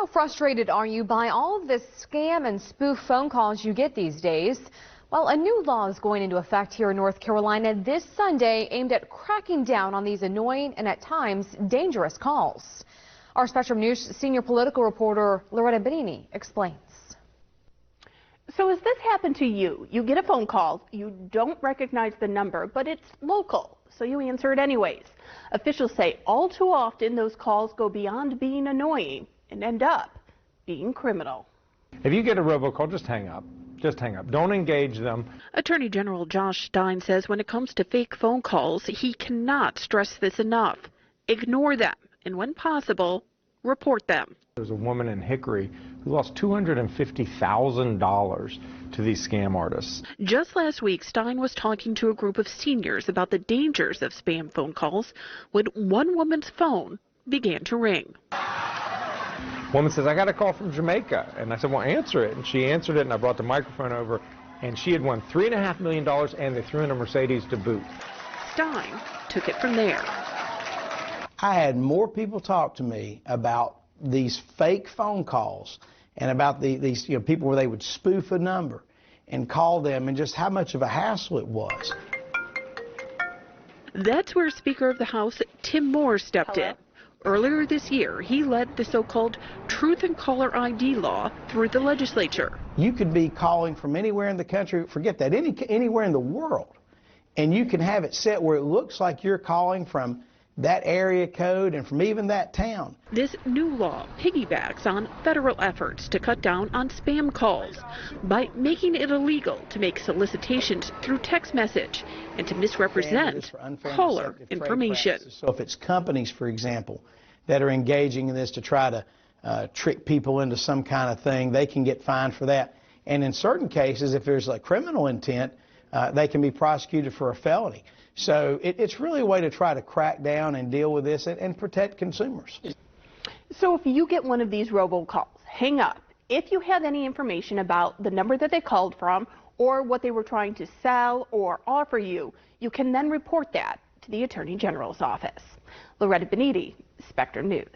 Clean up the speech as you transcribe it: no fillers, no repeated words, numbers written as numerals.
How frustrated are you by all of this scam and spoof phone calls you get these days? Well, a new law is going into effect here in North Carolina this Sunday aimed at cracking down on these annoying and at times dangerous calls. Our Spectrum News senior political reporter Loretta Boniti explains. So has this happened to you? You get a phone call, you don't recognize the number, but it's local, so you answer it anyways. Officials say all too often those calls go beyond being annoying and end up being criminal. If you get a robocall, just hang up. Just hang up. Don't engage them. Attorney General Josh Stein says when it comes to fake phone calls, he cannot stress this enough. Ignore them, and when possible, report them. There's a woman in Hickory who lost $250,000 to these scam artists. Just last week, Stein was talking to a group of seniors about the dangers of spam phone calls when one woman's phone began to ring. Woman says, I got a call from Jamaica. And I said, well, answer it. And she answered it, and I brought the microphone over, and she had won $3.5 million, and they threw in a Mercedes to boot. Stein took it from there. I had more people talk to me about these fake phone calls and about these people where they would spoof a number and call them, and just how much of a hassle it was. That's where Speaker of the House Tim Moore stepped in. Earlier this year, he led the so-called Truth and Caller ID law through the legislature. You could be calling from anywhere in the country, forget that, anywhere in the world, and you can have it set where it looks like you're calling from that area code and from even that town. This new law piggybacks on federal efforts to cut down on spam calls by making it illegal to make solicitations through text message and to misrepresent caller information. So if it's companies, for example, that are engaging in this to try to trick people into some kind of thing, they can get fined for that. And in certain cases, if there's a criminal intent, they can be prosecuted for a felony. So it's really a way to try to crack down and deal with this and protect consumers. So if you get one of these robocalls, hang up. If you have any information about the number that they called from or what they were trying to sell or offer you, you can then report that to the Attorney General's office. Loretta Boniti, Spectrum News.